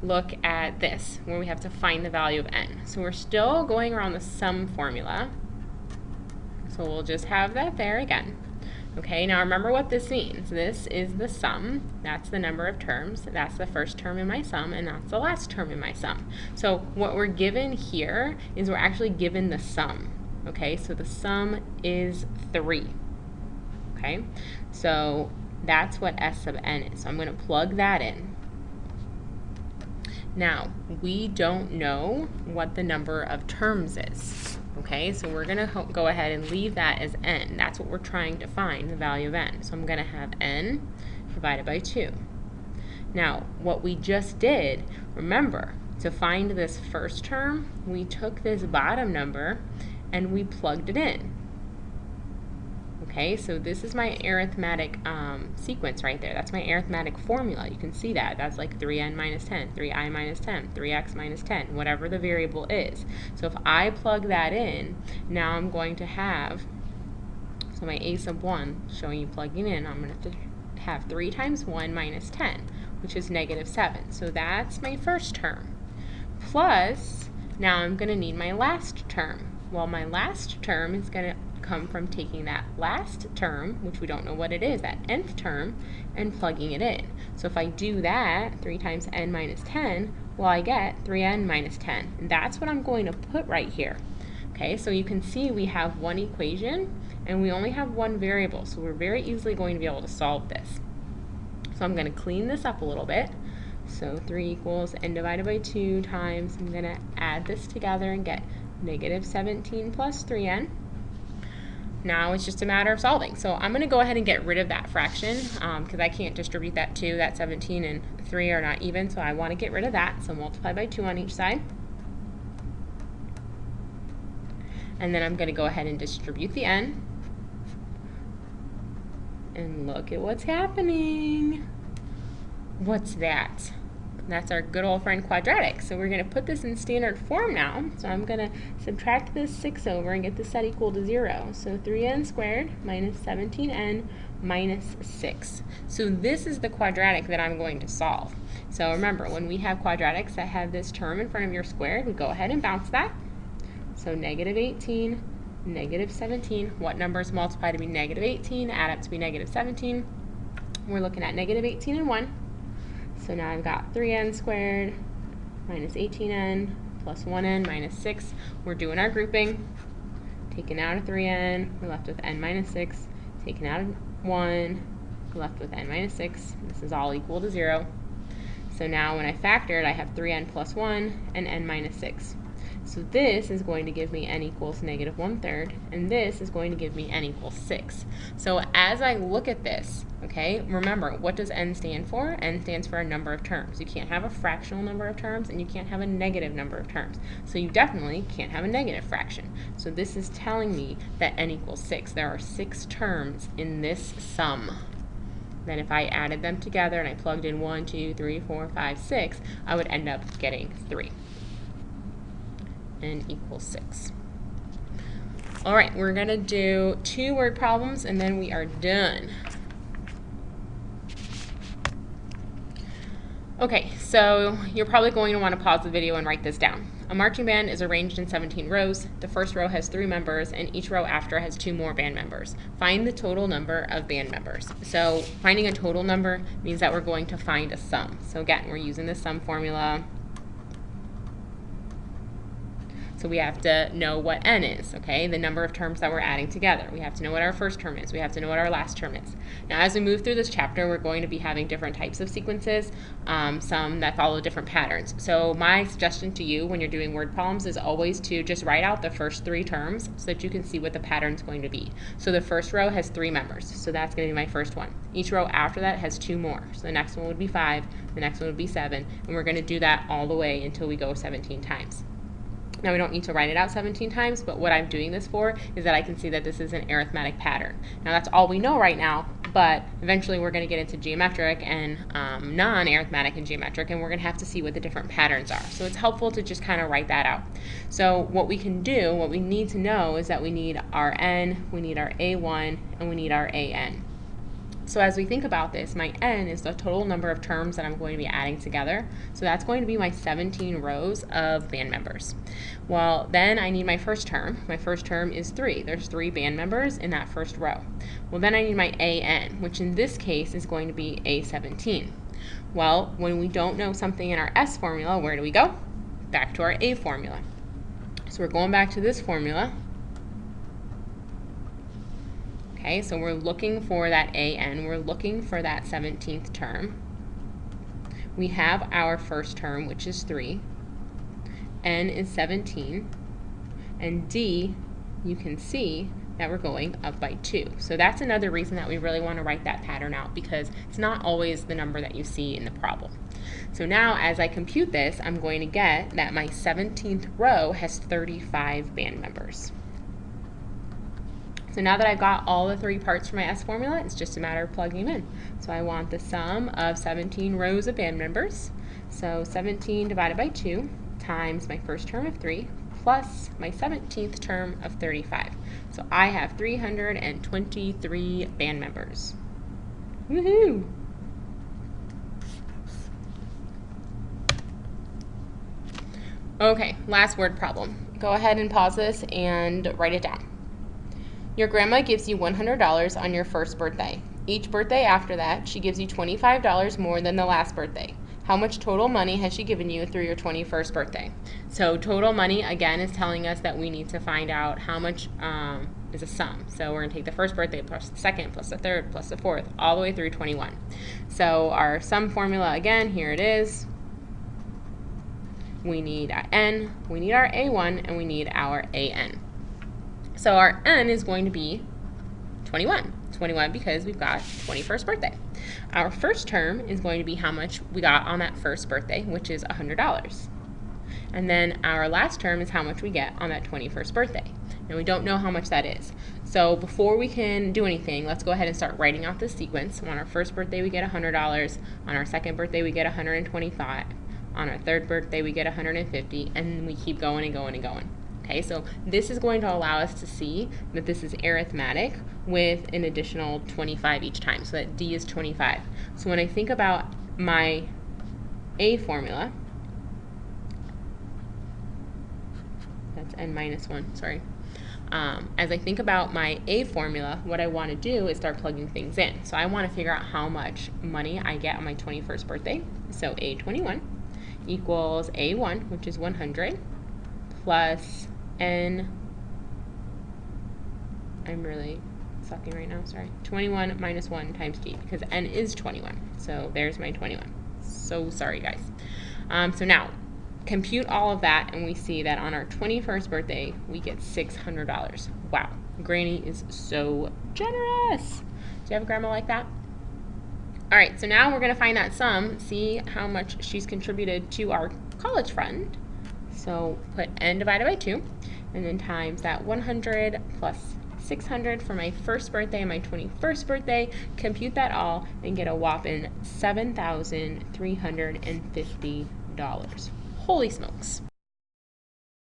look at this, where we have to find the value of n. So we're still going around the sum formula. So we'll just have that there again. Okay, now remember what this means. This is the sum. That's the number of terms. That's the first term in my sum, and that's the last term in my sum. So what we're given here is we're actually given the sum. Okay, so the sum is 3. Okay, so that's what S sub n is. So I'm going to plug that in. Now, we don't know what the number of terms is. Okay, so we're going to go ahead and leave that as n. That's what we're trying to find, the value of n. So I'm going to have n divided by 2. Now, what we just did, remember, to find this first term, we took this bottom number and we plugged it in. Okay, so this is my arithmetic sequence right there. That's my arithmetic formula. You can see that. That's like 3n minus 10, 3i minus 10, 3x minus 10, whatever the variable is. So if I plug that in, now I'm going to have, so my a sub 1 showing you plugging in, I'm going to have 3 times 1 minus 10, which is negative 7. So that's my first term. Plus, now I'm going to need my last term. Well, my last term is going to come from taking that last term, which we don't know what it is, that nth term, and plugging it in. So if I do that, 3 times n minus 10, well, I get 3n minus 10. And that's what I'm going to put right here. Okay, so you can see we have one equation, and we only have one variable, so we're very easily going to be able to solve this. So I'm going to clean this up a little bit. So 3 equals n divided by 2 times, I'm going to add this together and get negative 17 plus 3n. Now it's just a matter of solving. So I'm going to go ahead and get rid of that fraction because I can't distribute that 2. That 17 and 3 are not even, so I want to get rid of that. So multiply by 2 on each side. And then I'm going to go ahead and distribute the n. And look at what's happening. What's that? That's our good old friend quadratic. So we're going to put this in standard form now. So I'm going to subtract this 6 over and get this set equal to 0. So 3n squared minus 17n minus 6. So this is the quadratic that I'm going to solve. So remember, when we have quadratics that have this term in front of your squared, we go ahead and bounce that. So negative 18, negative 17. What numbers multiply to be negative 18, add up to be negative 17? We're looking at negative 18 and 1. So now I've got 3n squared minus 18n plus 1n minus 6. We're doing our grouping. Taking out a 3n, we're left with n minus 6. Taking out a 1, we're left with n minus 6. This is all equal to 0. So now when I factor it, I have 3n plus 1 and n minus 6. So this is going to give me n equals negative 1/3, and this is going to give me n equals 6. So as I look at this, okay, remember, what does n stand for? N stands for a number of terms. You can't have a fractional number of terms, and you can't have a negative number of terms. So you definitely can't have a negative fraction. So this is telling me that n equals 6. There are 6 terms in this sum. Then if I added them together and I plugged in 1, 2, 3, 4, 5, 6, I would end up getting 3. N equals 6. All right, we're going to do 2 word problems and then we are done. Okay, so you're probably going to want to pause the video and write this down. A marching band is arranged in 17 rows. The first row has 3 members and each row after has 2 more band members. Find the total number of band members. So finding a total number means that we're going to find a sum. So again, we're using the sum formula. So we have to know what n is, okay? The number of terms that we're adding together. We have to know what our first term is. We have to know what our last term is. Now, as we move through this chapter, we're going to be having different types of sequences, some that follow different patterns. So my suggestion to you when you're doing word problems is always to just write out the first 3 terms so that you can see what the pattern's going to be. So the first row has 3 members, so that's going to be my first one. Each row after that has 2 more. So the next one would be 5, the next one would be 7, and we're going to do that all the way until we go 17 times. Now we don't need to write it out 17 times, but what I'm doing this for is that I can see that this is an arithmetic pattern. Now that's all we know right now, but eventually we're going to get into geometric and non-arithmetic and geometric, and we're going to have to see what the different patterns are. So it's helpful to just kind of write that out. So what we can do, what we need to know is that we need our n, we need our a1, and we need our an. So as we think about this, my n is the total number of terms that I'm going to be adding together. So that's going to be my 17 rows of band members. Well, then I need my first term. My first term is 3. There's 3 band members in that first row. Well, then I need my an, which in this case is going to be a17. Well, when we don't know something in our S formula, where do we go? Back to our A formula. So we're going back to this formula. Okay, so we're looking for that an, we're looking for that 17th term. We have our first term, which is 3. N is 17. And D, you can see that we're going up by 2. So that's another reason that we really want to write that pattern out, because it's not always the number that you see in the problem. So now as I compute this, I'm going to get that my 17th row has 35 band members. So now that I've got all the 3 parts for my S formula, it's just a matter of plugging them in. So I want the sum of 17 rows of band members. So 17 divided by 2 times my first term of 3 plus my 17th term of 35. So I have 323 band members. Woohoo! Okay, last word problem. Go ahead and pause this and write it down. Your grandma gives you $100 on your first birthday. Each birthday after that, she gives you $25 more than the last birthday. How much total money has she given you through your 21st birthday? So total money, again, is telling us that we need to find out how much is a sum. So we're going to take the first birthday plus the second plus the third plus the fourth, all the way through 21. So our sum formula, again, here it is. We need our n, we need our a1, and we need our an. So our n is going to be 21. 21 because we've got 21st birthday. Our first term is going to be how much we got on that first birthday, which is $100. And then our last term is how much we get on that 21st birthday. And we don't know how much that is. So before we can do anything, let's go ahead and start writing out the sequence. So on our first birthday, we get $100. On our second birthday, we get $125. On our third birthday, we get $150, and we keep going and going and going. Okay, so this is going to allow us to see that this is arithmetic with an additional 25 each time, so that D is 25. So when I think about my A formula, that's n minus 1, sorry. As I think about my A formula, what I want to do is start plugging things in. So I want to figure out how much money I get on my 21st birthday. So A21 equals A1, which is 100, plus n, I'm really sucking right now, sorry, 21 minus 1 times D, because n is 21. So there's my 21. So sorry, guys. So now, compute all of that, and we see that on our 21st birthday, we get $600. Wow, Granny is so generous. Do you have a grandma like that? All right, so now we're going to find that sum, see how much she's contributed to our college fund. So put n divided by 2, and then times that 100 plus 600 for my first birthday and my 21st birthday, compute that all, and get a whopping $7,350. Holy smokes.